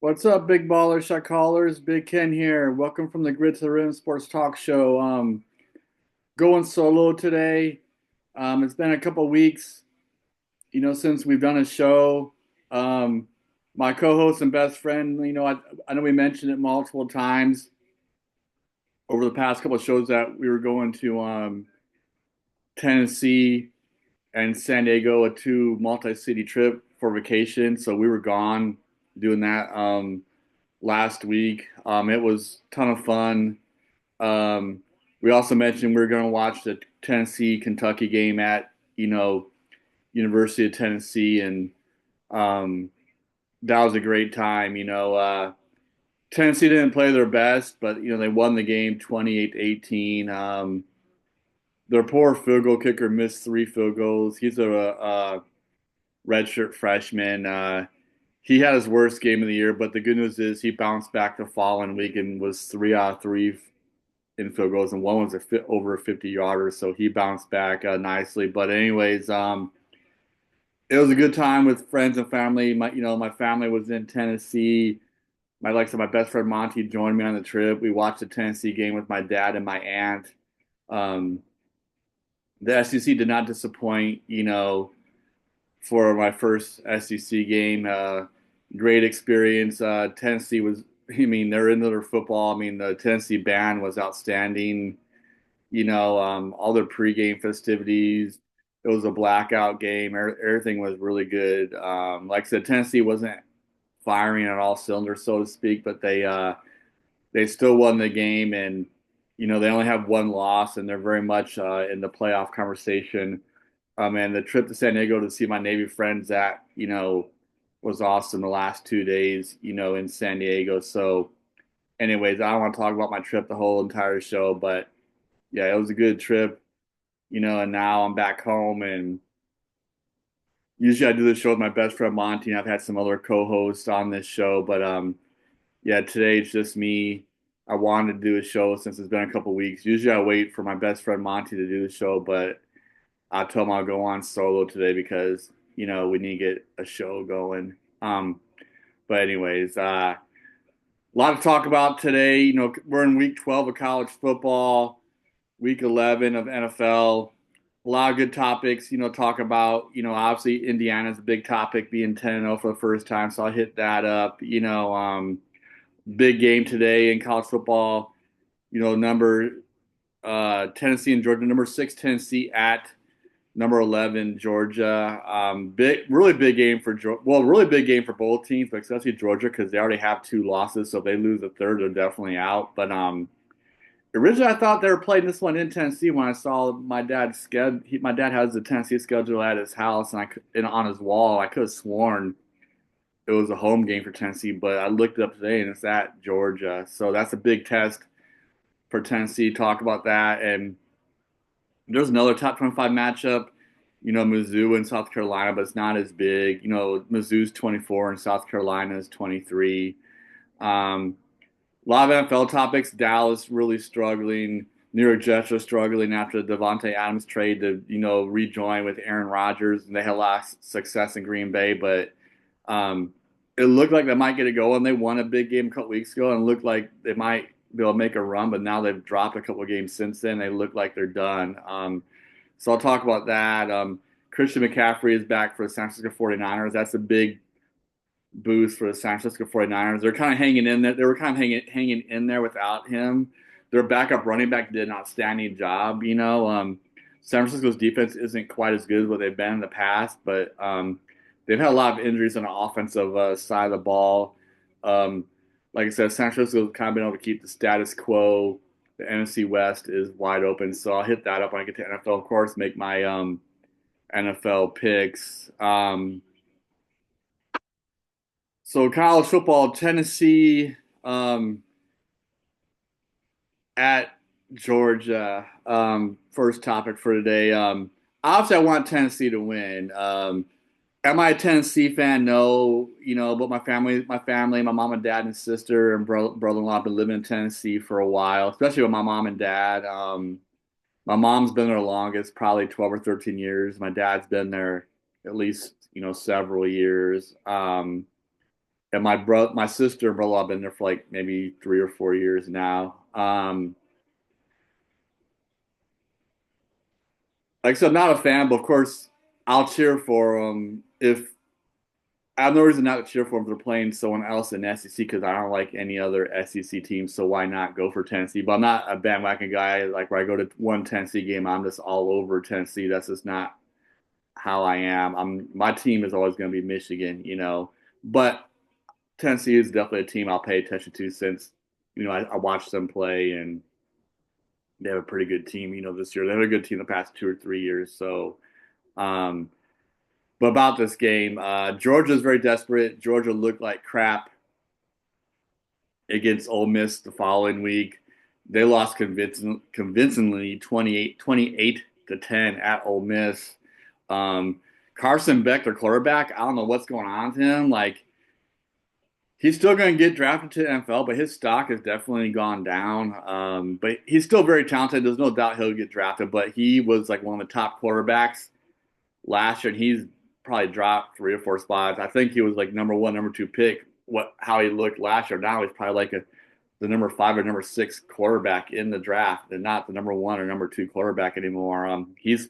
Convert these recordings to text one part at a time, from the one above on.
What's up, big ballers, shot callers? Big Ken here. Welcome from the Grid to the Rim Sports Talk Show. Going solo today. It's been a couple weeks, since we've done a show. Um, my co-host and best friend, I know we mentioned it multiple times over the past couple of shows that we were going to Tennessee and San Diego, a two multi-city trip for vacation. So we were gone doing that. Last week. It was a ton of fun. We also mentioned we are going to watch the Tennessee Kentucky game at University of Tennessee, and um, that was a great time. Tennessee didn't play their best, but they won the game 28-18. Their poor field goal kicker missed three field goals. He's a redshirt freshman. He had his worst game of the year, but the good news is he bounced back the following week and was 3 out of 3 in field goals, and one was over a 50-yarder, so he bounced back nicely. But anyways, it was a good time with friends and family. My family was in Tennessee. My best friend Monty joined me on the trip. We watched the Tennessee game with my dad and my aunt. Um, the SEC did not disappoint. For my first SEC game. Great experience. Tennessee was, they're into their football. The Tennessee band was outstanding. All their pregame festivities. It was a blackout game. Everything was really good. Like I said, Tennessee wasn't firing at all cylinders, so to speak, but they still won the game, and they only have one loss, and they're very much in the playoff conversation. And the trip to San Diego to see my Navy friends was awesome the last 2 days, in San Diego. So, anyways, I don't want to talk about my trip the whole entire show, but yeah, it was a good trip, and now I'm back home. And usually I do the show with my best friend Monty, and I've had some other co-hosts on this show, but yeah, today it's just me. I wanted to do a show since it's been a couple weeks. Usually I wait for my best friend Monty to do the show, but I told him I'll go on solo today because we need to get a show going. But anyways, a lot to talk about today. We're in week 12 of college football, week 11 of NFL. A lot of good topics. Talk about. Obviously Indiana's a big topic, being 10-0 for the first time, so I'll hit that up. Big game today in college football. Number Tennessee and Georgia, number 6 Tennessee at number 11 Georgia. Really big game for Georgia. Well, really big game for both teams, but especially Georgia because they already have two losses. So if they lose a third, they're definitely out. But originally, I thought they were playing this one in Tennessee when I saw my dad's schedule. My dad has the Tennessee schedule at his house and on his wall. I could have sworn it was a home game for Tennessee, but I looked it up today and it's at Georgia. So that's a big test for Tennessee. Talk about that. And there's another top 25 matchup, Mizzou and South Carolina, but it's not as big. Mizzou's 24 and South Carolina is 23. A lot of NFL topics. Dallas really struggling. New York Jets are struggling after the Davante Adams trade to, rejoin with Aaron Rodgers. And they had a lot of success in Green Bay, but it looked like they might get it going. They won a big game a couple weeks ago and looked like they might be able to make a run, but now they've dropped a couple of games since then. They look like they're done. So I'll talk about that. Christian McCaffrey is back for the San Francisco 49ers. That's a big boost for the San Francisco 49ers. They're kind of hanging in there. They were kind of hanging in there without him. Their backup running back did an outstanding job. San Francisco's defense isn't quite as good as what they've been in the past, but they've had a lot of injuries on the offensive side of the ball. Like I said, San Francisco's kind of been able to keep the status quo. The NFC West is wide open, so I'll hit that up when I get to NFL. Of course, make my NFL picks. So college football, Tennessee at Georgia. First topic for today. Obviously, I want Tennessee to win. Am I a Tennessee fan? No, but my mom and dad and sister and brother-in-law have been living in Tennessee for a while, especially with my mom and dad. My mom's been there the longest, probably 12 or 13 years. My dad's been there at least, several years. and my sister and brother have been there for like maybe 3 or 4 years now. Like I said, I'm not a fan, but of course I'll cheer for them if I have no reason not to cheer for them if they're playing someone else in SEC because I don't like any other SEC team. So why not go for Tennessee? But I'm not a bandwagon guy. Like where I go to one Tennessee game, I'm just all over Tennessee. That's just not how I am. My team is always going to be Michigan. But Tennessee is definitely a team I'll pay attention to since I watched them play and they have a pretty good team. This year they have a good team the past 2 or 3 years. So. Um, But about this game, Georgia's very desperate. Georgia looked like crap against Ole Miss the following week. They lost convincingly 28-10 at Ole Miss. Um, Carson Beck, their quarterback, I don't know what's going on with him. Like, he's still going to get drafted to the NFL, but his stock has definitely gone down. But he's still very talented. There's no doubt he'll get drafted, but he was like one of the top quarterbacks last year, and he's probably dropped 3 or 4 spots. I think he was like number one, number two pick. How he looked last year. Now he's probably like the number 5 or number 6 quarterback in the draft, and not the number 1 or number 2 quarterback anymore. He's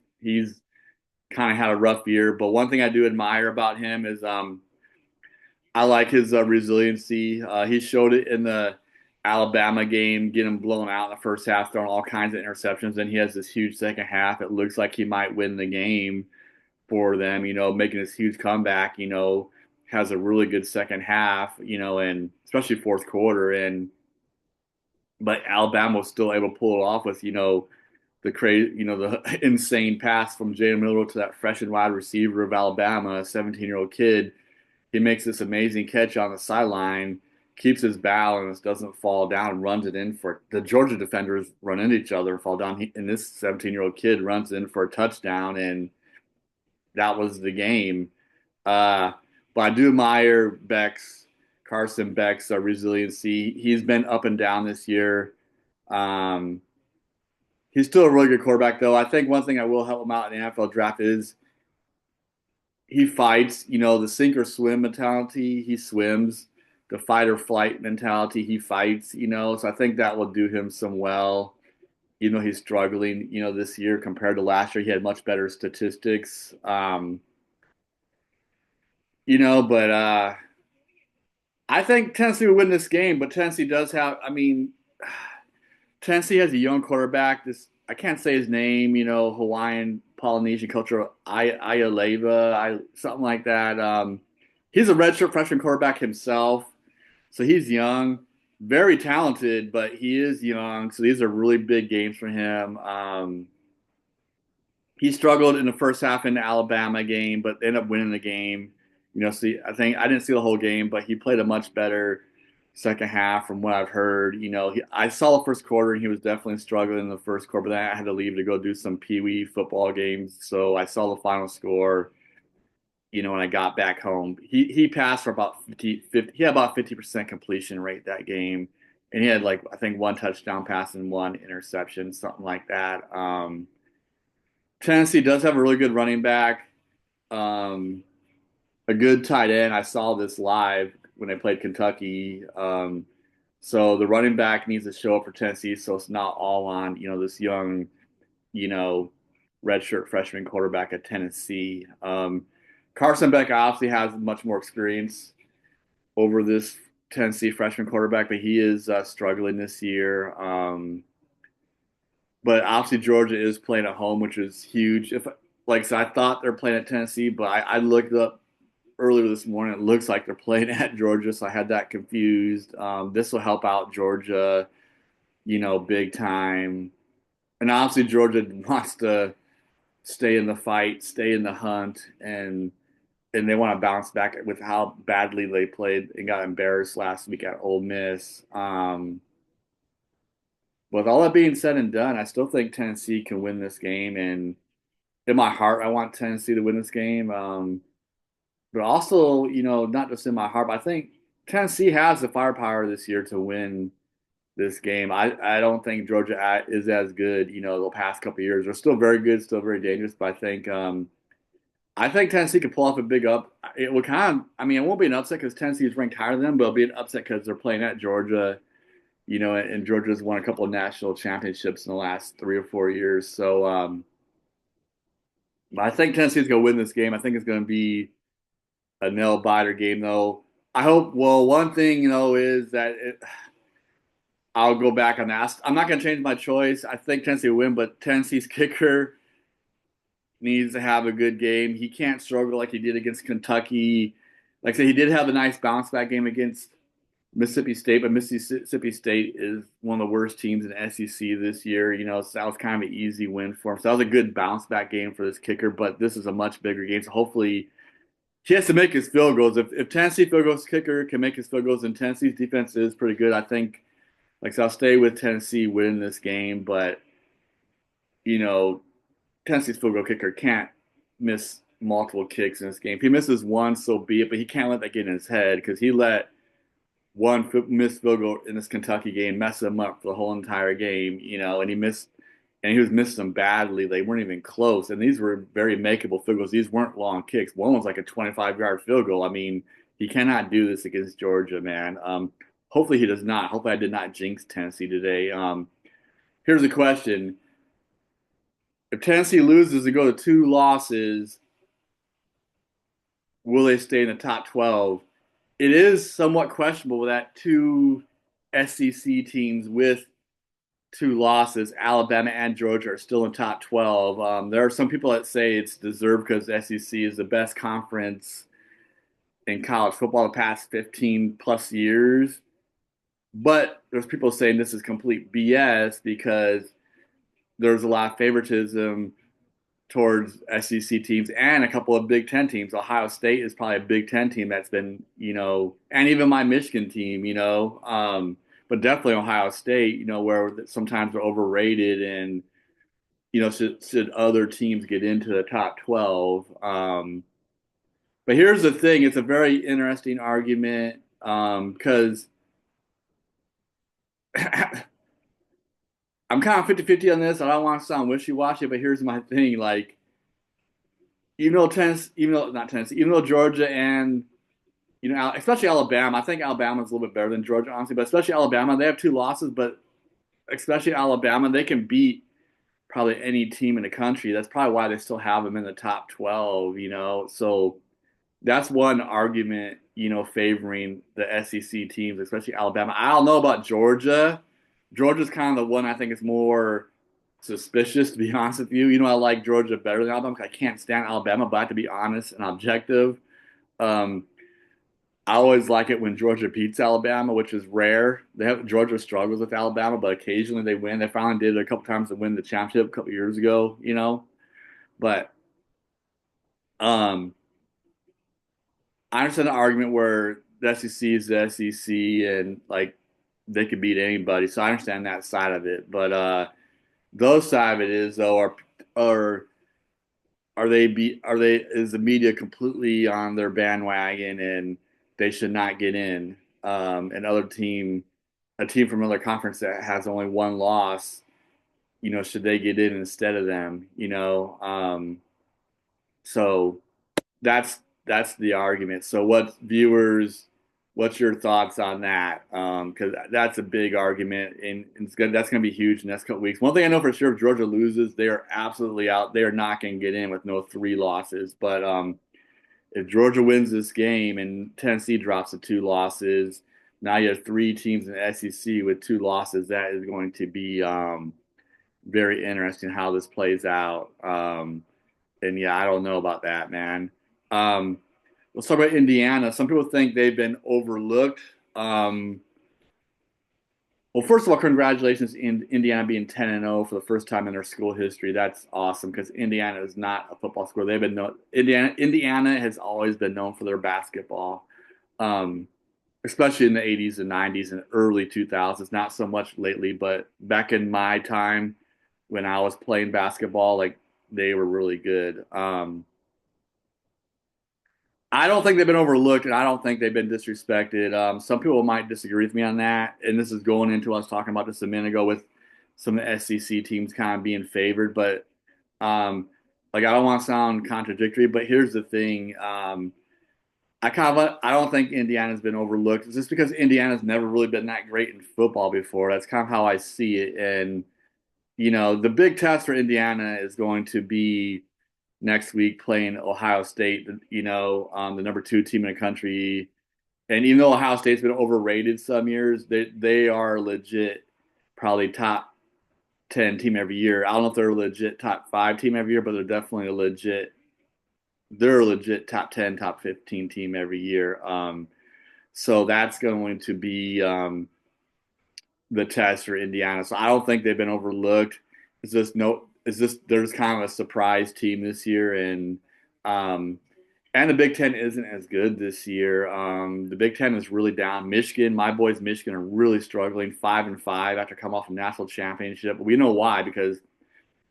kind of had a rough year, but one thing I do admire about him is I like his resiliency. He showed it in the Alabama game, getting blown out in the first half, throwing all kinds of interceptions. Then he has this huge second half. It looks like he might win the game for them, making this huge comeback, has a really good second half, and especially fourth quarter. But Alabama was still able to pull it off with, the crazy, the insane pass from Jalen Milroe to that freshman wide receiver of Alabama, a 17-year-old kid. He makes this amazing catch on the sideline, keeps his balance, doesn't fall down, and runs it in for the Georgia defenders run into each other and fall down. And this 17-year-old kid runs in for a touchdown, and that was the game. Uh, but I do admire Carson Beck's resiliency. He's been up and down this year. Um, he's still a really good quarterback, though. I think one thing I will help him out in the NFL draft is he fights. The sink or swim mentality, he swims. The fight or flight mentality, he fights. So I think that will do him some well. He's struggling. This year compared to last year, he had much better statistics. But I think Tennessee will win this game. But Tennessee does have, I mean, Tennessee has a young quarterback. I can't say his name. Hawaiian Polynesian culture, Ialeva, something like that. He's a redshirt freshman quarterback himself, so he's young, very talented, but he is young. So these are really big games for him. He struggled in the first half in the Alabama game, but ended up winning the game. See, I think I didn't see the whole game, but he played a much better second half from what I've heard. I saw the first quarter and he was definitely struggling in the first quarter, but then I had to leave to go do some Pee Wee football games. So I saw the final score, when I got back home. He passed for about 50, he had about 50% completion rate that game. And he had like, I think one touchdown pass and one interception, something like that. Tennessee does have a really good running back, a good tight end. I saw this live when they played Kentucky. So the running back needs to show up for Tennessee, so it's not all on this young, you know, redshirt freshman quarterback at Tennessee. Carson Beck obviously has much more experience over this Tennessee freshman quarterback, but he is struggling this year. But obviously Georgia is playing at home, which is huge. If like I said, I thought they're playing at Tennessee, but I looked up earlier this morning. It looks like they're playing at Georgia, so I had that confused. This will help out Georgia, big time. And obviously Georgia wants to stay in the fight, stay in the hunt, and they want to bounce back with how badly they played and got embarrassed last week at Ole Miss. With all that being said and done, I still think Tennessee can win this game. And in my heart, I want Tennessee to win this game. But also, not just in my heart, but I think Tennessee has the firepower this year to win this game. I don't think Georgia is as good, the past couple of years. They're still very good, still very dangerous, but I think I think Tennessee could pull off a big up. It would kind of, I mean, it won't be an upset because Tennessee is ranked higher than them, but it'll be an upset because they're playing at Georgia, and Georgia's won a couple of national championships in the last 3 or 4 years. So I think Tennessee's going to win this game. I think it's going to be a nail biter game, though. I hope. Well, one thing is that I'll go back on that. I'm not going to change my choice. I think Tennessee will win, but Tennessee's kicker needs to have a good game. He can't struggle like he did against Kentucky. Like I said, he did have a nice bounce back game against Mississippi State, but Mississippi State is one of the worst teams in the SEC this year. So that was kind of an easy win for him. So that was a good bounce back game for this kicker, but this is a much bigger game. So hopefully he has to make his field goals. If Tennessee field goals kicker can make his field goals, and Tennessee's defense is pretty good, I think. Like so, I'll stay with Tennessee winning this game, but you know Tennessee's field goal kicker can't miss multiple kicks in this game. If he misses one, so be it. But he can't let that get in his head because he let one missed field goal in this Kentucky game mess him up for the whole entire game. And he was missing them badly. They weren't even close, and these were very makeable field goals. These weren't long kicks. One was like a 25-yard field goal. I mean, he cannot do this against Georgia, man. Hopefully he does not. Hopefully I did not jinx Tennessee today. Here's a question: if Tennessee loses and go to 2 losses, will they stay in the top 12? It is somewhat questionable that two SEC teams with 2 losses, Alabama and Georgia, are still in top 12. There are some people that say it's deserved because the SEC is the best conference in college football the past 15 plus years. But there's people saying this is complete BS because there's a lot of favoritism towards SEC teams and a couple of Big Ten teams. Ohio State is probably a Big Ten team that's been, and even my Michigan team, but definitely Ohio State, where sometimes they're overrated and, should other teams get into the top 12. But here's the thing. It's a very interesting argument because I'm kind of 50-50 on this. I don't want to sound wishy-washy, but here's my thing. Like, even though Georgia and especially Alabama, I think Alabama's a little bit better than Georgia, honestly. But especially Alabama, they have 2 losses, but especially Alabama, they can beat probably any team in the country. That's probably why they still have them in the top 12. So that's one argument, favoring the SEC teams, especially Alabama. I don't know about Georgia. Georgia's kind of the one I think is more suspicious, to be honest with you. I like Georgia better than Alabama because I can't stand Alabama, but I have to be honest and objective. Um, I always like it when Georgia beats Alabama, which is rare. Georgia struggles with Alabama, but occasionally they win. They finally did it a couple times to win the championship a couple years ago, But um, I understand the argument where the SEC is the SEC and like they could beat anybody. So I understand that side of it. But the other side of it is though, are is the media completely on their bandwagon and they should not get in? A team from another conference that has only 1 loss, should they get in instead of them? So that's the argument. So what's your thoughts on that? Because that's a big argument, and that's going to be huge in the next couple weeks. One thing I know for sure, if Georgia loses, they are absolutely out. They are not going to get in with no 3 losses. But if Georgia wins this game and Tennessee drops to 2 losses, now you have 3 teams in the SEC with 2 losses. That is going to be very interesting how this plays out. And yeah, I don't know about that, man. Let's talk about Indiana. Some people think they've been overlooked. Well, first of all, congratulations in Indiana being 10-0 for the first time in their school history. That's awesome because Indiana is not a football school. They've been Indiana has always been known for their basketball, especially in the 80s and 90s and early 2000s. Not so much lately, but back in my time when I was playing basketball, like they were really good. I don't think they've been overlooked, and I don't think they've been disrespected. Some people might disagree with me on that, and this is going into what I was talking about just a minute ago with some of the SEC teams kind of being favored. But um, like I don't want to sound contradictory, but here's the thing. I don't think Indiana's been overlooked. It's just because Indiana's never really been that great in football before. That's kind of how I see it. And the big test for Indiana is going to be next week playing Ohio State. The number two team in the country. And even though Ohio State's been overrated some years, they are legit, probably top 10 team every year. I don't know if they're a legit top five team every year, but they're definitely they're a legit top 10, top 15 team every year. So that's going to be the test for Indiana. So I don't think they've been overlooked. There's kind of a surprise team this year, um, and the Big Ten isn't as good this year. The Big Ten is really down. Michigan, my boys, Michigan are really struggling, 5-5 after coming off a national championship. We know why because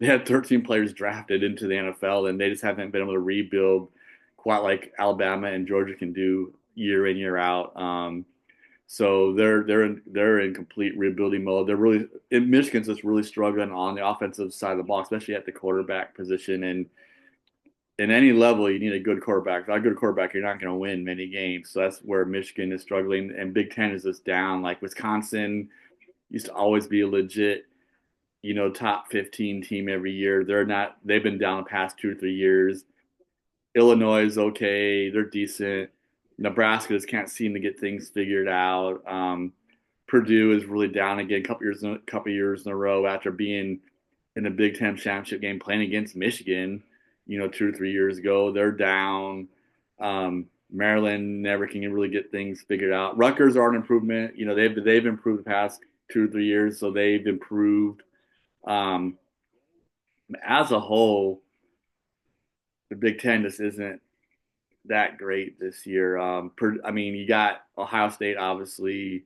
they had 13 players drafted into the NFL, and they just haven't been able to rebuild quite like Alabama and Georgia can do year in year out. So they're in complete rebuilding mode. They're really Michigan's just really struggling on the offensive side of the ball, especially at the quarterback position. And in any level, you need a good quarterback. Without a good quarterback, you're not going to win many games. So that's where Michigan is struggling, and Big Ten is just down. Like Wisconsin used to always be a legit, top 15 team every year. They're not. They've been down the past 2 or 3 years. Illinois is okay. They're decent. Nebraska just can't seem to get things figured out. Purdue is really down again, couple years in a row after being in the Big Ten championship game playing against Michigan, 2 or 3 years ago. They're down. Maryland never can really get things figured out. Rutgers are an improvement. They've improved the past 2 or 3 years, so they've improved. Um, as a whole, the Big Ten just isn't that great this year. I mean, you got Ohio State, obviously.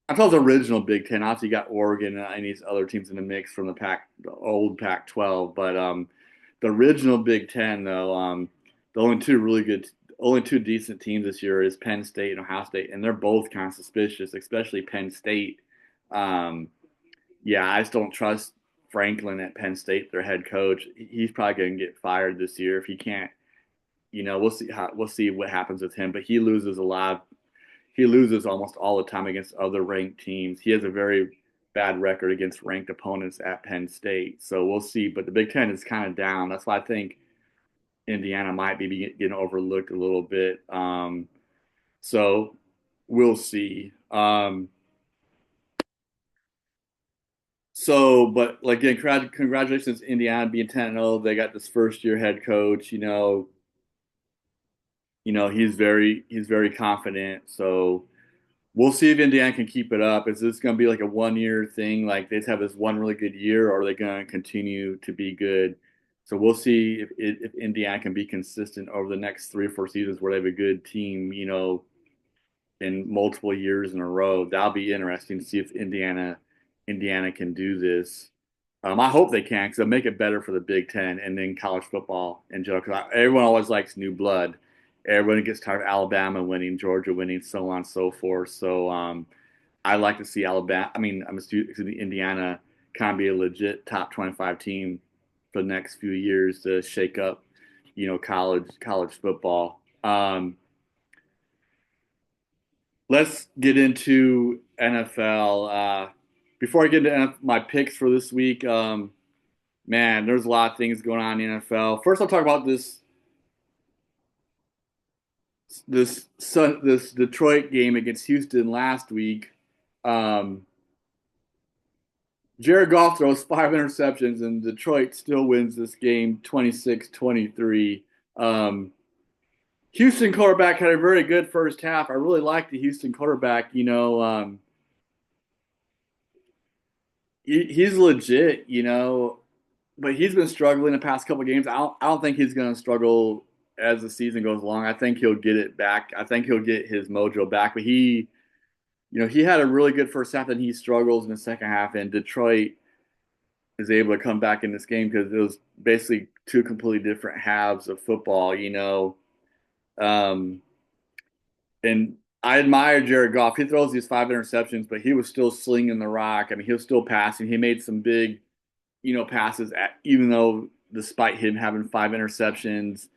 I thought the original Big Ten. Obviously, you got Oregon and these other teams in the mix from the old Pac-12. But the original Big Ten, though, only two decent teams this year is Penn State and Ohio State, and they're both kind of suspicious, especially Penn State. Um, yeah, I just don't trust Franklin at Penn State, their head coach. He's probably going to get fired this year if he can't. We'll see what happens with him, but he loses a lot. He loses almost all the time against other ranked teams. He has a very bad record against ranked opponents at Penn State. So we'll see. But the Big Ten is kind of down. That's why I think Indiana might be getting overlooked a little bit. So we'll see. But like again, congratulations, Indiana being 10-0. They got this first year head coach. He's very confident. So we'll see if Indiana can keep it up. Is this going to be like a 1 year thing? Like they just have this one really good year, or are they going to continue to be good? So we'll see if Indiana can be consistent over the next 3 or 4 seasons where they have a good team, in multiple years in a row. That'll be interesting to see if Indiana can do this. I hope they can because it'll make it better for the Big Ten and then college football in general. Because everyone always likes new blood. Everyone gets tired of Alabama winning, Georgia winning, so on and so forth. So I like to see Indiana kind of be a legit top 25 team for the next few years to shake up, college football. Let's get into NFL. Before I get into my picks for this week, man, there's a lot of things going on in the NFL. First, I'll talk about this Detroit game against Houston last week. Um, Jared Goff throws 5 interceptions, and Detroit still wins this game 26-23. Houston quarterback had a very good first half. I really like the Houston quarterback. He's legit, but he's been struggling the past couple of games. I don't think he's going to struggle as the season goes along. I think he'll get it back. I think he'll get his mojo back. But he had a really good first half, and he struggles in the second half. And Detroit is able to come back in this game because it was basically two completely different halves of football. Um, and I admire Jared Goff. He throws these 5 interceptions, but he was still slinging the rock. I mean, he was still passing. He made some big, passes even though despite him having 5 interceptions.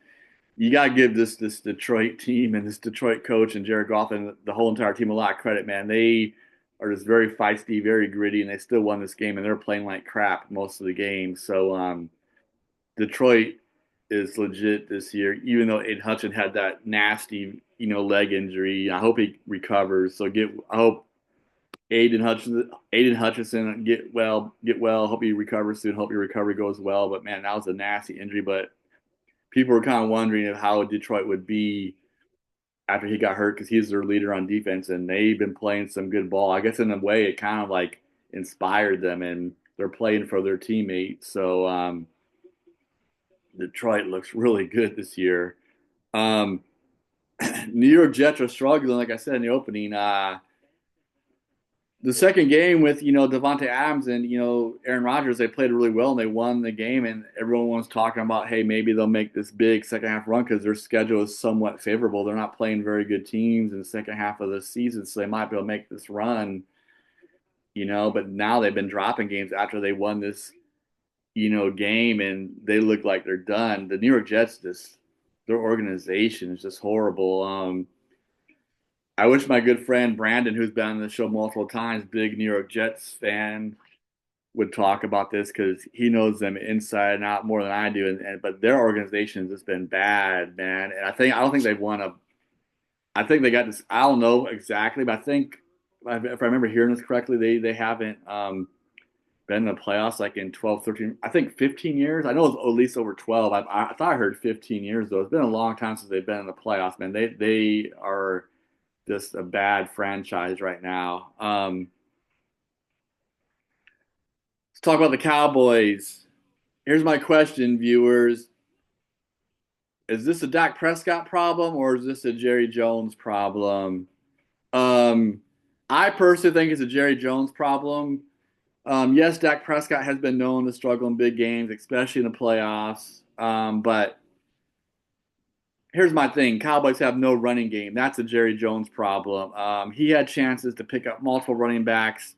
You got to give this Detroit team and this Detroit coach and Jared Goff and the whole entire team a lot of credit, man. They are just very feisty, very gritty, and they still won this game, and they're playing like crap most of the game. So Detroit is legit this year, even though Aiden Hutchinson had that nasty, leg injury. I hope he recovers. I hope Aiden Hutchinson get well. Hope he recovers soon. Hope your recovery goes well. But man, that was a nasty injury. But people were kind of wondering how Detroit would be after he got hurt because he's their leader on defense, and they've been playing some good ball. I guess in a way, it kind of like inspired them, and they're playing for their teammates. So Detroit looks really good this year. Um, New York Jets are struggling, like I said in the opening. The second game with Davante Adams and Aaron Rodgers, they played really well and they won the game. And everyone was talking about, hey, maybe they'll make this big second half run because their schedule is somewhat favorable. They're not playing very good teams in the second half of the season, so they might be able to make this run. But now they've been dropping games after they won this game, and they look like they're done. The New York Jets, their organization is just horrible. I wish my good friend Brandon, who's been on the show multiple times, big New York Jets fan, would talk about this because he knows them inside and out more than I do. But their organization has just been bad, man. And I don't think they've won a. I think they got this. I don't know exactly, but I think if I remember hearing this correctly, they haven't been in the playoffs like in 12, 13, I think 15 years. I know it's at least over 12. I thought I heard 15 years though. It's been a long time since they've been in the playoffs, man. They are just a bad franchise right now. Let's talk about the Cowboys. Here's my question, viewers. Is this a Dak Prescott problem or is this a Jerry Jones problem? Um, I personally think it's a Jerry Jones problem. Yes, Dak Prescott has been known to struggle in big games, especially in the playoffs. But here's my thing: Cowboys have no running game. That's a Jerry Jones problem. He had chances to pick up multiple running backs,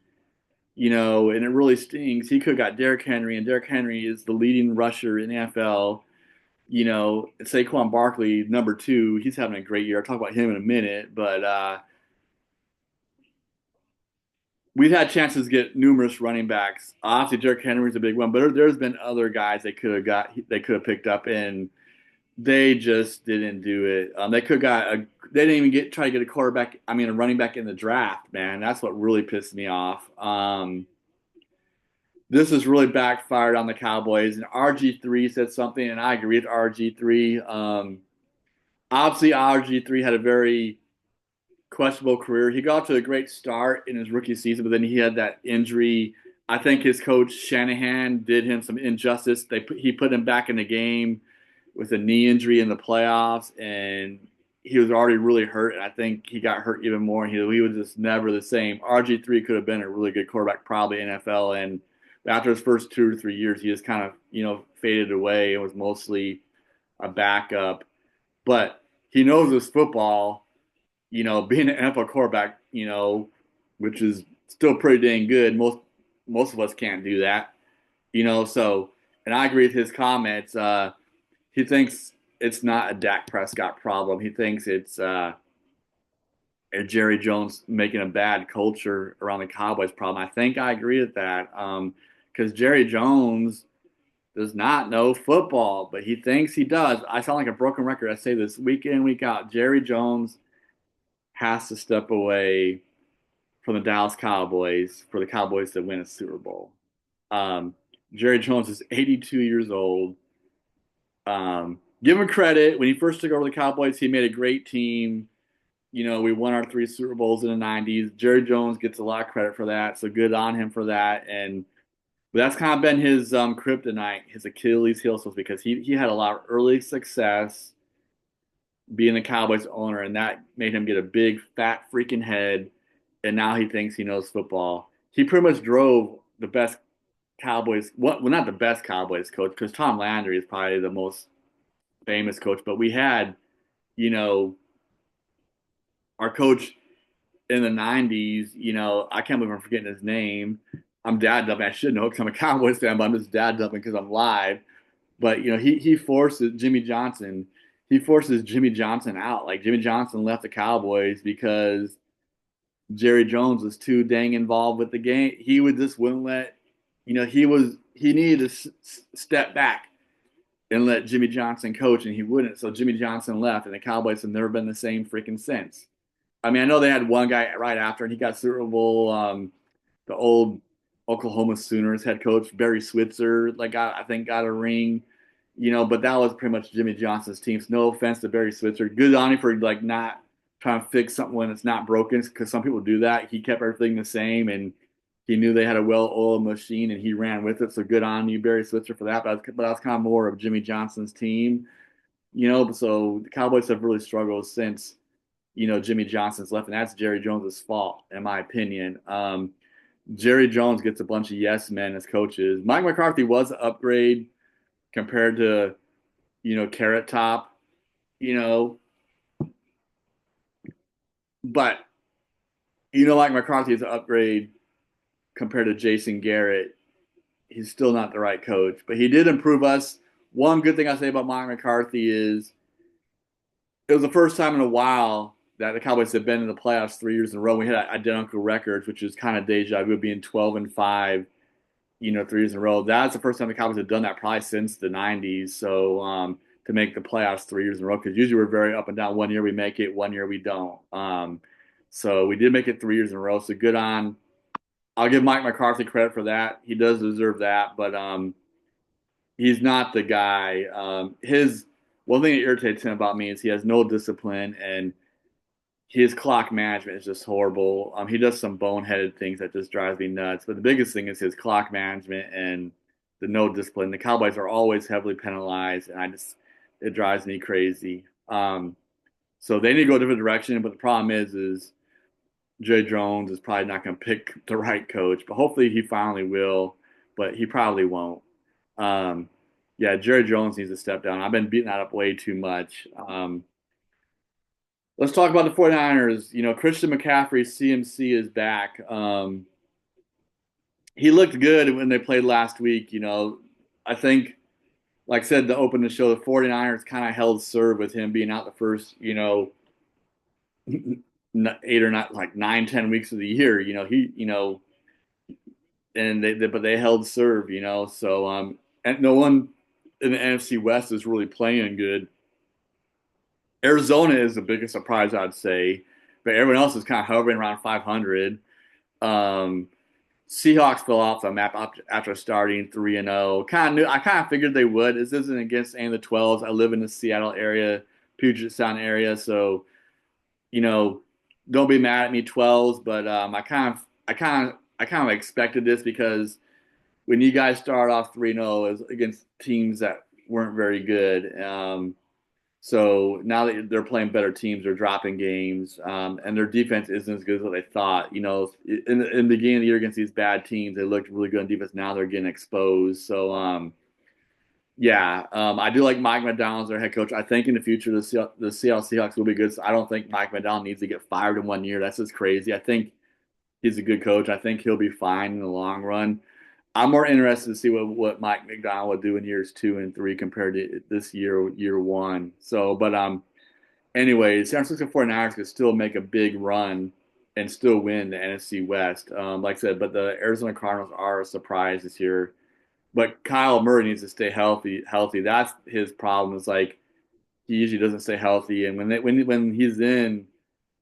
and it really stings. He could have got Derrick Henry, and Derrick Henry is the leading rusher in the NFL. Saquon Barkley, number two, he's having a great year. I'll talk about him in a minute, but we've had chances to get numerous running backs. Obviously, Derrick Henry's a big one, but there's been other guys they could have picked up, and they just didn't do it. They didn't even try to get a quarterback. I mean, a running back in the draft, man. That's what really pissed me off. This has really backfired on the Cowboys. And RG3 said something, and I agree with RG3. Obviously, RG3 had a very questionable career. He got to a great start in his rookie season, but then he had that injury. I think his coach Shanahan did him some injustice. He put him back in the game with a knee injury in the playoffs, and he was already really hurt. And I think he got hurt even more. And he was just never the same. RG3 could have been a really good quarterback, probably NFL. And after his first 2 or 3 years, he just kind of faded away and was mostly a backup. But he knows his football. Being an NFL quarterback, which is still pretty dang good. Most of us can't do that, So, and I agree with his comments. He thinks it's not a Dak Prescott problem. He thinks it's a Jerry Jones making a bad culture around the Cowboys problem. I think I agree with that because Jerry Jones does not know football, but he thinks he does. I sound like a broken record. I say this week in, week out. Jerry Jones has to step away from the Dallas Cowboys for the Cowboys to win a Super Bowl. Jerry Jones is 82 years old. Give him credit. When he first took over the Cowboys, he made a great team. We won our 3 Super Bowls in the 90s. Jerry Jones gets a lot of credit for that, so good on him for that. But that's kind of been his kryptonite, his Achilles heel, because he had a lot of early success being the Cowboys owner, and that made him get a big, fat freaking head, and now he thinks he knows football. He pretty much drove the best Cowboys, well, not the best Cowboys coach, because Tom Landry is probably the most famous coach, but we had, our coach in the 90s, I can't believe I'm forgetting his name. I'm dad dumping. I should know because I'm a Cowboys fan, but I'm just dad dumping because I'm live. But he forces Jimmy Johnson. He forces Jimmy Johnson out. Like Jimmy Johnson left the Cowboys because Jerry Jones was too dang involved with the game. He would just wouldn't let. He needed to step back and let Jimmy Johnson coach, and he wouldn't. So Jimmy Johnson left, and the Cowboys have never been the same freaking since. I mean, I know they had one guy right after, and he got Super Bowl. The old Oklahoma Sooners head coach Barry Switzer, like I think got a ring, but that was pretty much Jimmy Johnson's team. So no offense to Barry Switzer, good on him for like not trying to fix something when it's not broken, because some people do that. He kept everything the same, and he knew they had a well-oiled machine, and he ran with it. So good on you, Barry Switzer, for that. But that's kind of more of Jimmy Johnson's team, So the Cowboys have really struggled since Jimmy Johnson's left, and that's Jerry Jones's fault, in my opinion. Jerry Jones gets a bunch of yes men as coaches. Mike McCarthy was an upgrade compared to Carrot Top, you know, but Mike McCarthy is an upgrade compared to Jason Garrett. He's still not the right coach, but he did improve us. One good thing I say about Mike McCarthy is it was the first time in a while that the Cowboys have been in the playoffs 3 years in a row. We had identical records, which is kind of deja vu, being 12-5, 3 years in a row. That's the first time the Cowboys have done that probably since the '90s. So to make the playoffs 3 years in a row, because usually we're very up and down. One year we make it, one year we don't. So we did make it 3 years in a row. So good on. I'll give Mike McCarthy credit for that. He does deserve that, but he's not the guy. His one thing that irritates him about me is he has no discipline, and his clock management is just horrible. He does some boneheaded things that just drives me nuts. But the biggest thing is his clock management and the no discipline. The Cowboys are always heavily penalized, and it drives me crazy. So they need to go a different direction. But the problem is Jay Jones is probably not going to pick the right coach. But hopefully he finally will. But he probably won't. Yeah, Jerry Jones needs to step down. I've been beating that up way too much. Let's talk about the 49ers. Christian McCaffrey, CMC, is back. He looked good when they played last week. I think, like I said, to open the show, the 49ers kind of held serve with him being out the first, 8 or 9, like 9, 10 weeks of the year. But they held serve. So and no one in the NFC West is really playing good. Arizona is the biggest surprise, I'd say, but everyone else is kind of hovering around 500. Um, Seahawks fell off the map after starting 3-0. I kind of figured they would. This isn't against any of the 12s. I live in the Seattle area, Puget Sound area, so you know, don't be mad at me 12s, but I kind of expected this because when you guys start off 3-0 as against teams that weren't very good. So now that they're playing better teams, they're dropping games, and their defense isn't as good as what they thought. In the beginning of the year against these bad teams, they looked really good on defense. Now they're getting exposed. So, yeah, I do like Mike McDonald as their head coach. I think in the future the Seattle Seahawks will be good. So I don't think Mike McDonald needs to get fired in 1 year. That's just crazy. I think he's a good coach. I think he'll be fine in the long run. I'm more interested to see what Mike McDonald will do in years 2 and 3 compared to this year one. So, but anyway, San Francisco 49ers could still make a big run and still win the NFC West. Like I said, but the Arizona Cardinals are a surprise this year. But Kyle Murray needs to stay healthy. Healthy. That's his problem. Is like he usually doesn't stay healthy, and when he's in,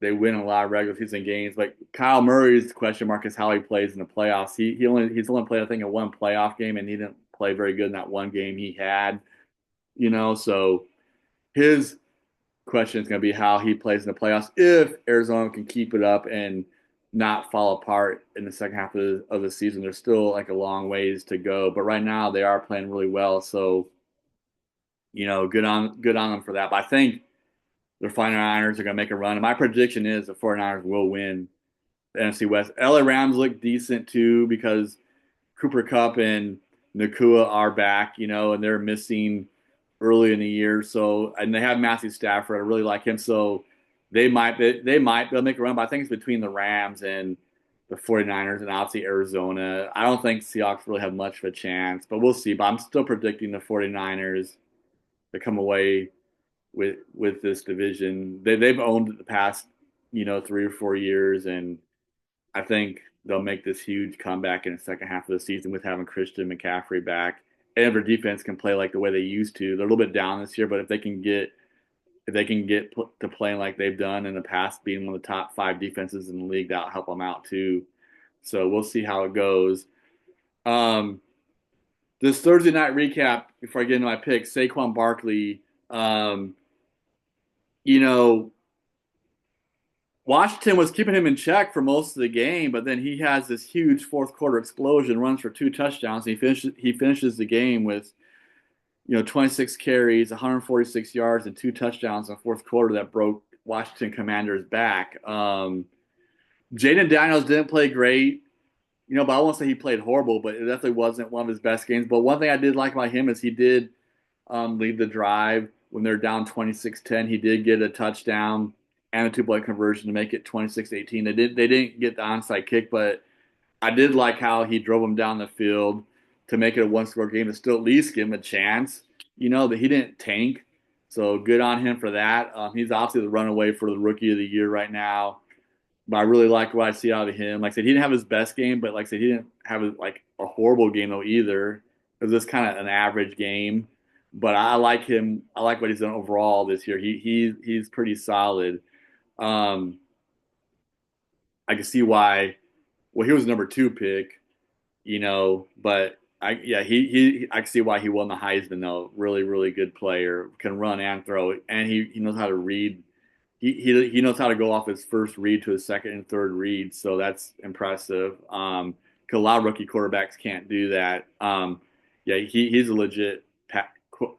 they win a lot of regular season games. But Kyle Murray's question mark is how he plays in the playoffs. He's only played I think in one playoff game, and he didn't play very good in that one game he had. So his question is going to be how he plays in the playoffs if Arizona can keep it up and not fall apart in the second half of the season. There's still like a long ways to go, but right now they are playing really well. So good on them for that. But I think the 49ers are going to make a run. And my prediction is the 49ers will win the NFC West. LA Rams look decent too because Cooper Kupp and Nakua are back, and they're missing early in the year. So, and they have Matthew Stafford. I really like him. So they'll make a run. But I think it's between the Rams and the 49ers and obviously Arizona. I don't think Seahawks really have much of a chance, but we'll see. But I'm still predicting the 49ers to come away with this division. They've owned it the past, 3 or 4 years, and I think they'll make this huge comeback in the second half of the season with having Christian McCaffrey back. And if their defense can play like the way they used to, they're a little bit down this year, but if they can get to playing like they've done in the past, being one of the top 5 defenses in the league, that'll help them out too. So we'll see how it goes. Um, this Thursday night recap before I get into my picks, Saquon Barkley. Um, you know, Washington was keeping him in check for most of the game, but then he has this huge fourth quarter explosion, runs for 2 touchdowns. And he finishes the game with 26 carries, 146 yards, and 2 touchdowns in the fourth quarter that broke Washington Commanders back. Jaden Daniels didn't play great, but I won't say he played horrible, but it definitely wasn't one of his best games. But one thing I did like about him is he did lead the drive when they're down 26-10. He did get a touchdown and a two-point conversion to make it 26-18. They didn't get the onside kick, but I did like how he drove them down the field to make it a one-score game to still at least give him a chance. That he didn't tank, so good on him for that. He's obviously the runaway for the rookie of the year right now. But I really like what I see out of him. Like I said, he didn't have his best game, but like I said, he didn't have like a horrible game though either. It was just kind of an average game. But I like him. I like what he's done overall this year. He's pretty solid. Um, I can see why. Well, he was number 2 pick, but I can see why he won the Heisman though. Really, really good player, can run and throw, and he knows how to read. He knows how to go off his first read to his second and third read, so that's impressive. 'Cause a lot of rookie quarterbacks can't do that. Yeah, he's a legit.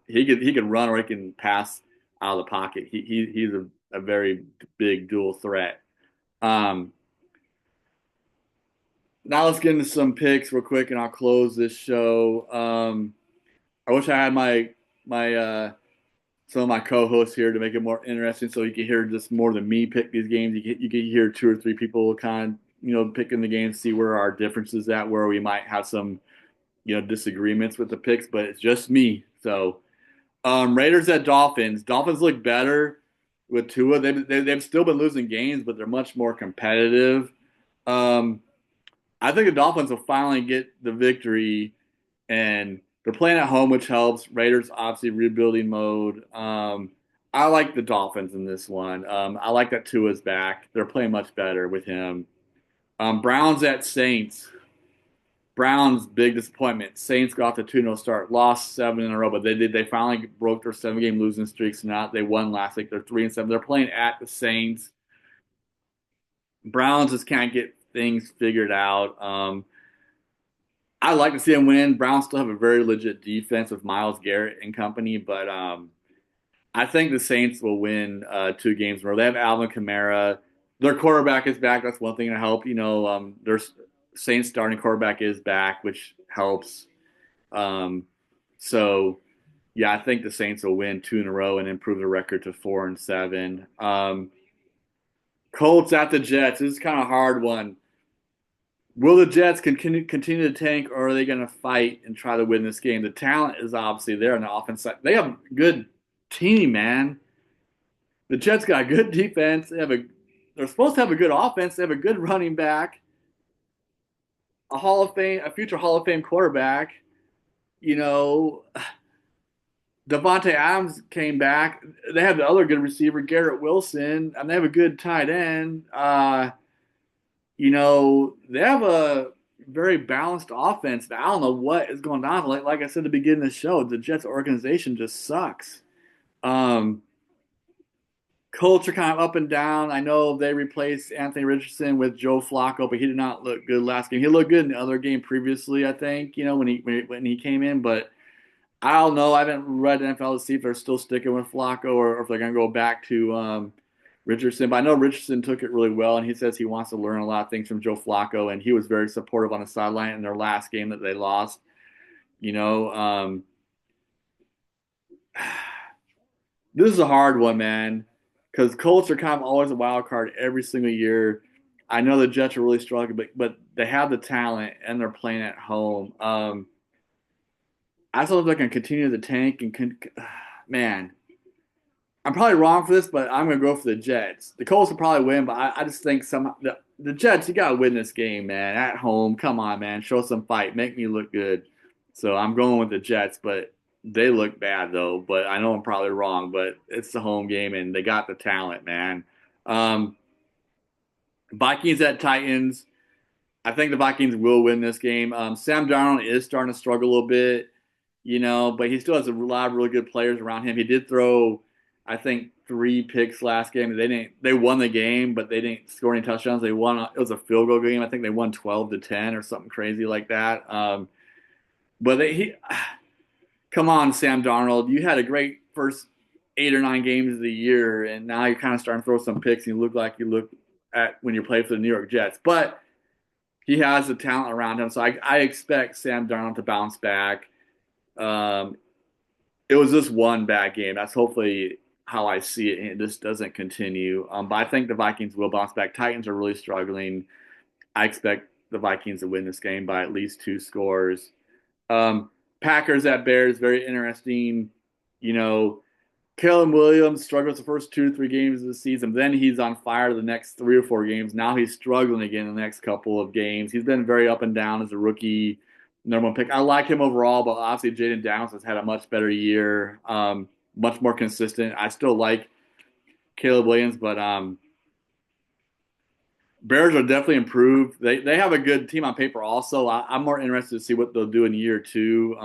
He can run or he can pass out of the pocket. He's a very big dual threat. Um, Now let's get into some picks real quick, and I'll close this show. I wish I had my some of my co-hosts here to make it more interesting, so you can hear just more than me pick these games. You can hear 2 or 3 people kind of picking the games, see where our differences at, where we might have some disagreements with the picks, but it's just me. So Raiders at Dolphins. Dolphins look better with Tua. They've still been losing games, but they're much more competitive. Um, I think the Dolphins will finally get the victory, and they're playing at home, which helps. Raiders obviously rebuilding mode. I like the Dolphins in this one. I like that Tua's back. They're playing much better with him. Browns at Saints. Browns big disappointment. Saints got the 2-0 start, lost 7 in a row, but they finally broke their 7-game losing streaks. Now they won last week. They're 3-7. They're playing at the Saints. Browns just can't get things figured out. I like to see them win. Browns still have a very legit defense with Myles Garrett and company, but I think the Saints will win 2 games in a row. They have Alvin Kamara. Their quarterback is back. That's one thing to help. Their Saints starting quarterback is back, which helps. Um, so, yeah, I think the Saints will win 2 in a row and improve the record to 4-7. Colts at the Jets. This is kind of a hard one. Will the Jets continue to tank, or are they going to fight and try to win this game? The talent is obviously there on the offense side. They have a good team, man. The Jets got a good defense. They're supposed to have a good offense. They have a good running back, a future Hall of Fame quarterback. You know, Davante Adams came back. They have the other good receiver, Garrett Wilson, and they have a good tight end. They have a very balanced offense. I don't know what is going on. Like I said at the beginning of the show, the Jets organization just sucks. Um, Colts are kind of up and down. I know they replaced Anthony Richardson with Joe Flacco, but he did not look good last game. He looked good in the other game previously, I think, when he came in, but I don't know. I haven't read NFL to see if they're still sticking with Flacco or if they're going to go back to Richardson. But I know Richardson took it really well, and he says he wants to learn a lot of things from Joe Flacco, and he was very supportive on the sideline in their last game that they lost. You know, this is a hard one, man, because Colts are kind of always a wild card every single year. I know the Jets are really struggling, but they have the talent and they're playing at home. I still think they're going to continue the tank man, I'm probably wrong for this, but I'm going to go for the Jets. The Colts will probably win, but I just think the Jets, you got to win this game, man, at home. Come on, man, show some fight, make me look good. So I'm going with the Jets, but they look bad though. But I know I'm probably wrong, but it's the home game and they got the talent, man. Um, Vikings at Titans. I think the Vikings will win this game. Sam Darnold is starting to struggle a little bit, but he still has a lot of really good players around him. He did throw, I think, 3 picks last game. They won the game, but they didn't score any touchdowns. They won. It was a field goal game. I think they won 12-10 or something crazy like that. But come on, Sam Darnold, you had a great first 8 or 9 games of the year, and now you're kind of starting to throw some picks, and you look like you look at when you play for the New York Jets. But he has the talent around him, so I expect Sam Darnold to bounce back. Um, it was just one bad game. That's hopefully how I see it, and it just doesn't continue. But I think the Vikings will bounce back. Titans are really struggling. I expect the Vikings to win this game by at least 2 scores. Um, Packers at Bears, very interesting. You know, Kellen Williams struggled the first 2 or 3 games of the season. Then he's on fire the next 3 or 4 games. Now he's struggling again the next couple of games. He's been very up and down as a rookie number 1 pick. I like him overall, but obviously Jaden Downs has had a much better year, much more consistent. I still like Caleb Williams, but Bears are definitely improved. They have a good team on paper also. I'm more interested to see what they'll do in year 2.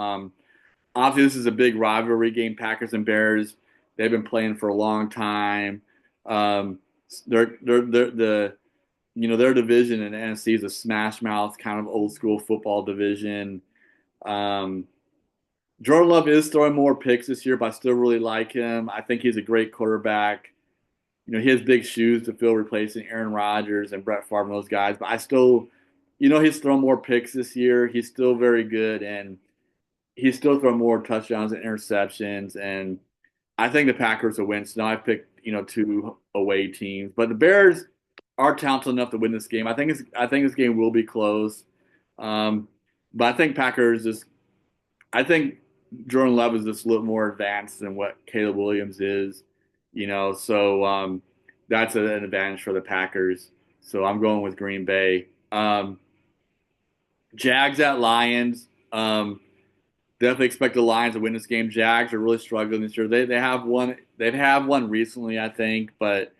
Obviously, this is a big rivalry game, Packers and Bears. They've been playing for a long time. Um, they're their division in the NFC is a smash mouth kind of old school football division. Um, Jordan Love is throwing more picks this year, but I still really like him. I think he's a great quarterback. He has big shoes to fill replacing Aaron Rodgers and Brett Favre and those guys, but I still, he's thrown more picks this year. He's still very good, and he's still throwing more touchdowns and interceptions. And I think the Packers will win. So now I picked, 2 away teams, but the Bears are talented enough to win this game. I think this game will be close. But I think Packers is. I think Jordan Love is just a little more advanced than what Caleb Williams is. So that's an advantage for the Packers. So I'm going with Green Bay. Jags at Lions. Definitely expect the Lions to win this game. Jags are really struggling this year. They have won. They've had one recently, I think, but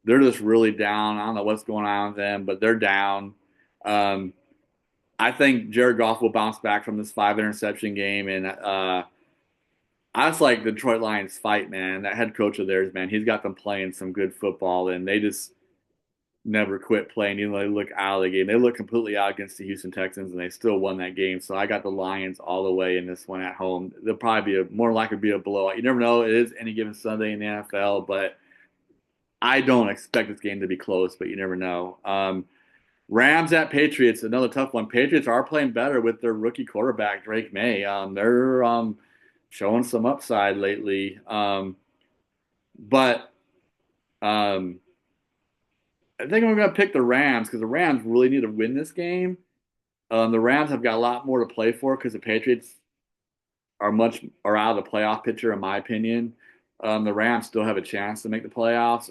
they're just really down. I don't know what's going on with them, but they're down. Um, I think Jared Goff will bounce back from this 5 interception game, and I just like the Detroit Lions fight, man. That head coach of theirs, man, he's got them playing some good football, and they just never quit playing. Even though they look out of the game, they look completely out against the Houston Texans, and they still won that game. So I got the Lions all the way in this one at home. They'll probably be more likely to be a blowout. You never know. It is any given Sunday in the NFL, but I don't expect this game to be close. But you never know. Rams at Patriots, another tough one. Patriots are playing better with their rookie quarterback Drake May. They're showing some upside lately, but um, I think I'm going to pick the Rams because the Rams really need to win this game. The Rams have got a lot more to play for because the Patriots are out of the playoff picture, in my opinion. The Rams still have a chance to make the playoffs.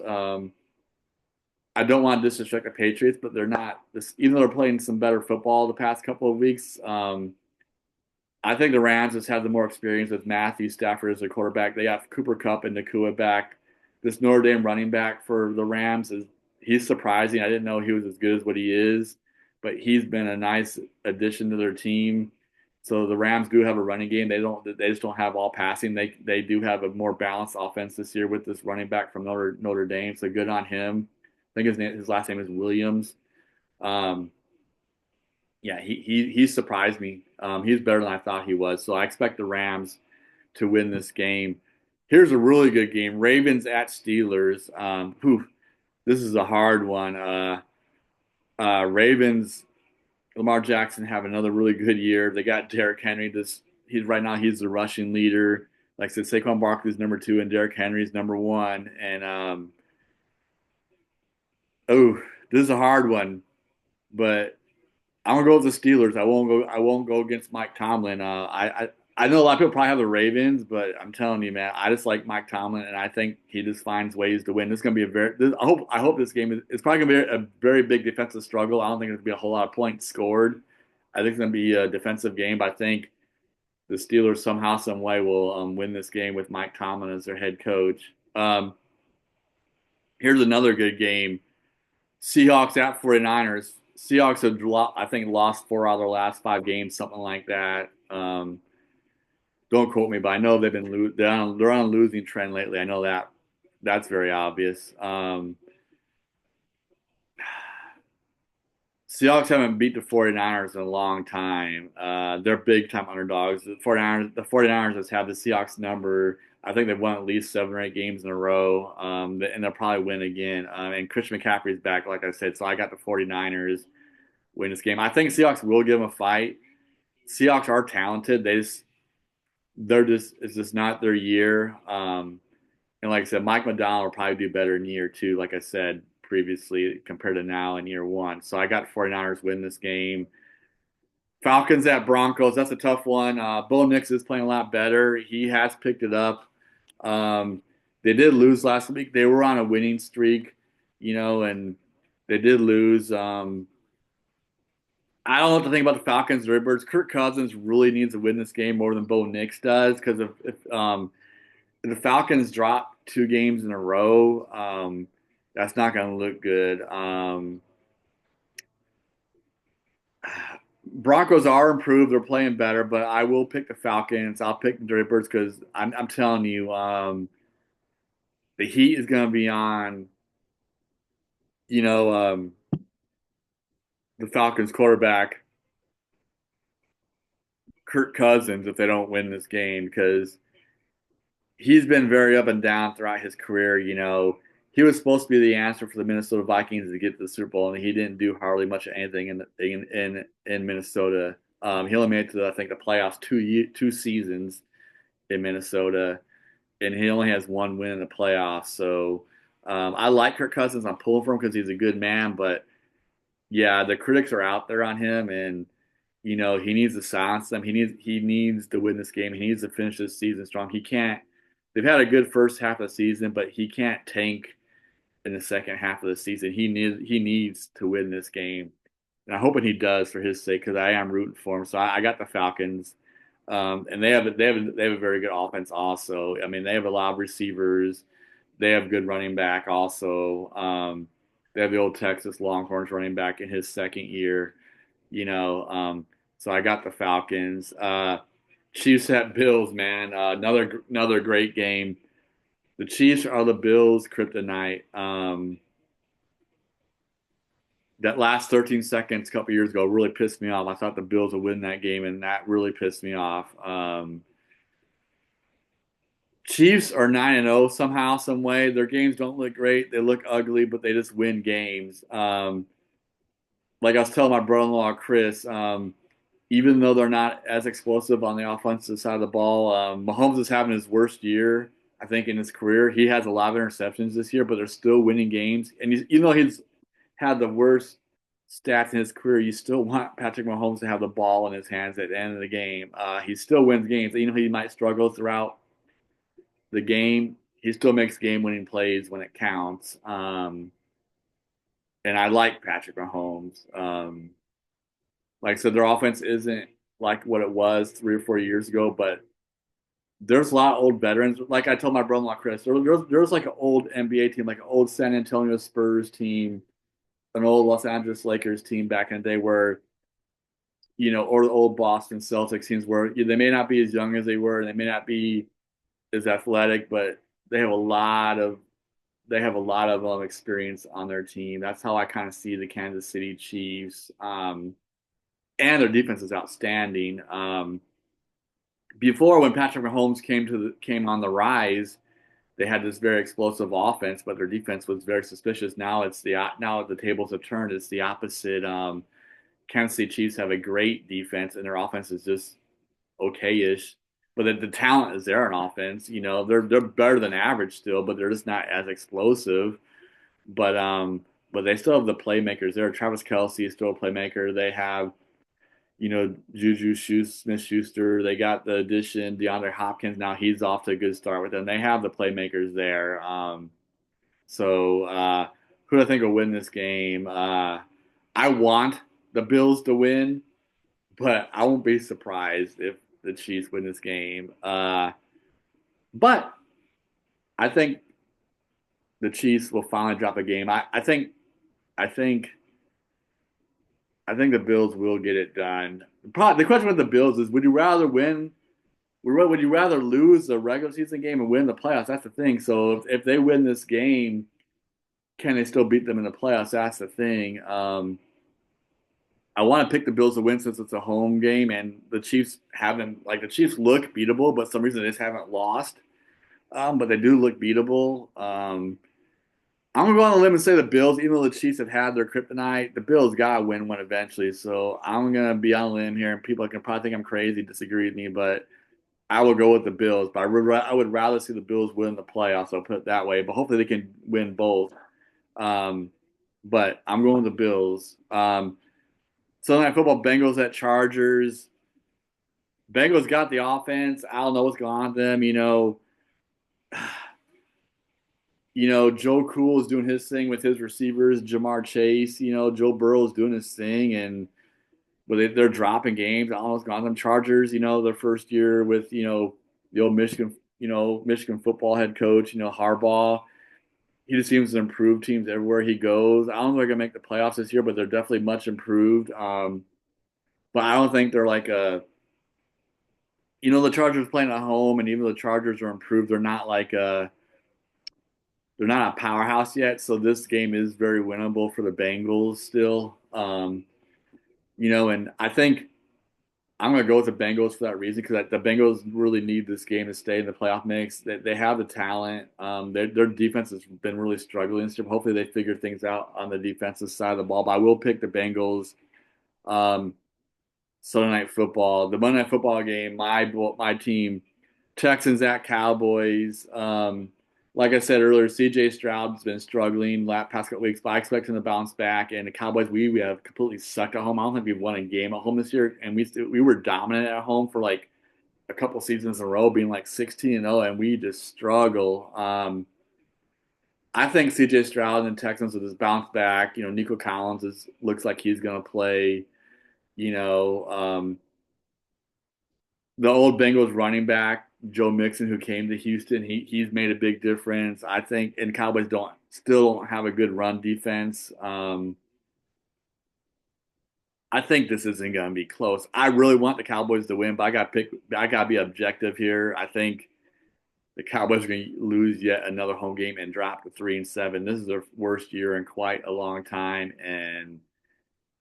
I don't want to disrespect the Patriots, but they're not this. Even though they're playing some better football the past couple of weeks, I think the Rams just have the more experience with Matthew Stafford as their quarterback. They have Cooper Kupp and Nakua back. This Notre Dame running back for the Rams he's surprising. I didn't know he was as good as what he is, but he's been a nice addition to their team. So the Rams do have a running game. They just don't have all passing. They do have a more balanced offense this year with this running back from Notre Dame. So good on him. I think his last name is Williams. Um, yeah, he surprised me. He's better than I thought he was. So I expect the Rams to win this game. Here's a really good game: Ravens at Steelers. This is a hard one. Ravens, Lamar Jackson have another really good year. They got Derrick Henry. He's right now he's the rushing leader. Like I said, Saquon Barkley is number 2 and Derrick Henry is number 1. And oh, this is a hard one, but I'm gonna go with the Steelers. I won't go against Mike Tomlin. I know a lot of people probably have the Ravens, but I'm telling you, man, I just like Mike Tomlin, and I think he just finds ways to win. This is gonna be a very. I hope this game is. It's probably gonna be a very big defensive struggle. I don't think there's gonna be a whole lot of points scored. I think it's gonna be a defensive game, but I think the Steelers somehow, some way will win this game with Mike Tomlin as their head coach. Here's another good game. Seahawks at 49ers. Seahawks have, I think, lost four out of their last five games, something like that. Don't quote me, but I know they're on a losing trend lately. I know that that's very obvious. Seahawks haven't beat the 49ers in a long time. They're big time underdogs. The 49ers just have the Seahawks number. I think they've won at least seven or eight games in a row, and they'll probably win again. And Christian McCaffrey's back, like I said, so I got the 49ers win this game. I think Seahawks will give them a fight. Seahawks are talented. It's just not their year. And like I said, Mike McDonald will probably do better in year two, like I said previously, compared to now in year one. So I got 49ers win this game. Falcons at Broncos. That's a tough one. Bo Nix is playing a lot better. He has picked it up. Um, they did lose last week. They were on a winning streak, and they did lose. I don't know what to think about the Falcons or Birds. Kirk Cousins really needs to win this game more than Bo Nix does because if the Falcons drop two games in a row, that's not going to look good. Broncos are improved; they're playing better, but I will pick the Falcons. I'll pick the Dirty Birds because I'm telling you, the heat is going to be on. You know, the Falcons quarterback Kirk Cousins if they don't win this game because he's been very up and down throughout his career. He was supposed to be the answer for the Minnesota Vikings to get to the Super Bowl, and he didn't do hardly much of anything in Minnesota. He only made it to I think the playoffs two seasons in Minnesota, and he only has one win in the playoffs. So I like Kirk Cousins. I'm pulling for him because he's a good man, but yeah, the critics are out there on him, and he needs to silence them. He needs to win this game. He needs to finish this season strong. He can't. They've had a good first half of the season, but he can't tank in the second half of the season. He needs to win this game, and I'm hoping he does for his sake because I am rooting for him. So I got the Falcons, and they have a very good offense also. I mean, they have a lot of receivers. They have good running back also. They have the old Texas Longhorns running back in his second year. You know, um, so I got the Falcons. Chiefs at Bills, man. Another great game. The Chiefs are the Bills' kryptonite. That last 13 seconds a couple years ago really pissed me off. I thought the Bills would win that game, and that really pissed me off. Chiefs are 9-0 somehow, some way. Their games don't look great. They look ugly, but they just win games. Like I was telling my brother-in-law Chris, even though they're not as explosive on the offensive side of the ball, Mahomes is having his worst year, I think, in his career. He has a lot of interceptions this year, but they're still winning games. And even though he's had the worst stats in his career, you still want Patrick Mahomes to have the ball in his hands at the end of the game. He still wins games. He might struggle throughout the game. He still makes game-winning plays when it counts. And I like Patrick Mahomes. Like I said, their offense isn't like what it was 3 or 4 years ago, but there's a lot of old veterans. Like I told my brother-in-law Chris, there was like an old NBA team, like an old San Antonio Spurs team, an old Los Angeles Lakers team back in the day where, or the old Boston Celtics teams where they may not be as young as they were, and they may not be as athletic, but they have a lot of experience on their team. That's how I kind of see the Kansas City Chiefs. And their defense is outstanding. Before, when Patrick Mahomes came on the rise, they had this very explosive offense, but their defense was very suspicious. Now the tables have turned. It's the opposite. Kansas City Chiefs have a great defense, and their offense is just okay-ish. But the talent is there on offense. They're better than average still, but they're just not as explosive. But but they still have the playmakers there. Travis Kelce is still a playmaker. They have, Juju Smith-Schuster. They got the addition, DeAndre Hopkins. Now he's off to a good start with them. They have the playmakers there. Who do I think will win this game? I want the Bills to win, but I won't be surprised if the Chiefs win this game. But I think the Chiefs will finally drop a game. I think I think the Bills will get it done. Probably, the question with the Bills is: would you rather win? Would you rather lose the regular season game and win the playoffs? That's the thing. So if they win this game, can they still beat them in the playoffs? That's the thing. I want to pick the Bills to win since it's a home game, and the Chiefs haven't, like, the Chiefs look beatable, but for some reason they just haven't lost. But they do look beatable. I'm gonna go on a limb and say the Bills, even though the Chiefs have had their kryptonite, the Bills gotta win one eventually. So I'm gonna be on a limb here, and people can probably think I'm crazy, disagree with me, but I will go with the Bills. But I would rather see the Bills win the playoffs. I'll put it that way. But hopefully they can win both. Um, but I'm going with the Bills. Sunday Night Football, Bengals at Chargers. Bengals got the offense. I don't know what's going on with them. Joe Cool is doing his thing with his receivers. Jamar Chase, Joe Burrow is doing his thing, and they're dropping games. I don't know what's going on with them. Chargers, their first year with the old Michigan football head coach, Harbaugh. He just seems to improve teams everywhere he goes. I don't know if they're gonna make the playoffs this year, but they're definitely much improved. But I don't think they're like the Chargers playing at home, and even though the Chargers are improved, they're not a powerhouse yet. So this game is very winnable for the Bengals still. And I think I'm going to go with the Bengals for that reason because the Bengals really need this game to stay in the playoff mix. They have the talent. Their defense has been really struggling this year. Hopefully they figure things out on the defensive side of the ball. But I will pick the Bengals. Sunday Night Football, the Monday Night Football game. My team, Texans at Cowboys. Like I said earlier, C.J. Stroud's been struggling past couple weeks, but I expect him to bounce back. And the Cowboys, we have completely sucked at home. I don't think we've won a game at home this year, and we were dominant at home for like a couple seasons in a row, being like 16-0, and we just struggle. I think C.J. Stroud and the Texans will just bounce back. Nico Collins looks like he's going to play. You know, the old Bengals running back Joe Mixon, who came to Houston, he's made a big difference. I think, and Cowboys still don't have a good run defense. I think this isn't going to be close. I really want the Cowboys to win, but I got to be objective here. I think the Cowboys are going to lose yet another home game and drop to 3-7. This is their worst year in quite a long time, and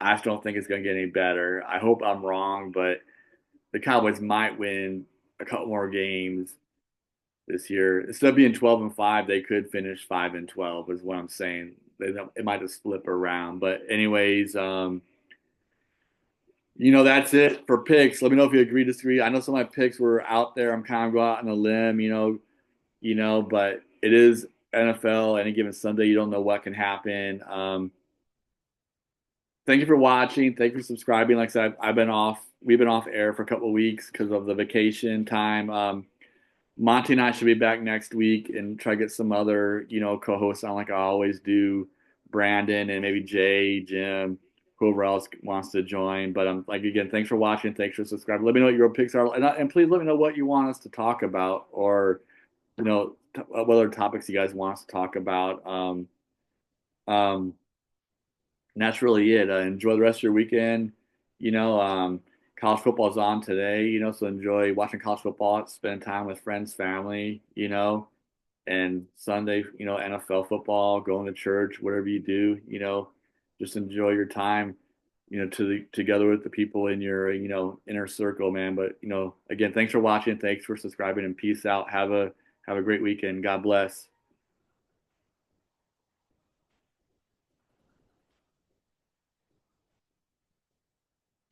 I just don't think it's going to get any better. I hope I'm wrong, but the Cowboys might win a couple more games this year. Instead of being 12-5, they could finish 5-12. Is what I'm saying. It might just flip around. But anyways, that's it for picks. Let me know if you agree, disagree. I know some of my picks were out there. I'm kind of going out on a limb, but it is NFL. Any given Sunday, you don't know what can happen. Thank you for watching. Thank you for subscribing. Like I said, we've been off air for a couple of weeks because of the vacation time. Monty and I should be back next week and try to get some other, co-hosts on like I always do. Brandon and maybe Jay, Jim, whoever else wants to join. But again, thanks for watching. Thanks for subscribing. Let me know what your picks are, and please let me know what you want us to talk about, or what other topics you guys want us to talk about. And that's really it. Enjoy the rest of your weekend. College football is on today, so enjoy watching college football, spend time with friends, family, and Sunday, NFL football, going to church, whatever you do, just enjoy your time, together with the people in your, inner circle, man. But, again, thanks for watching. Thanks for subscribing, and peace out. Have a great weekend. God bless.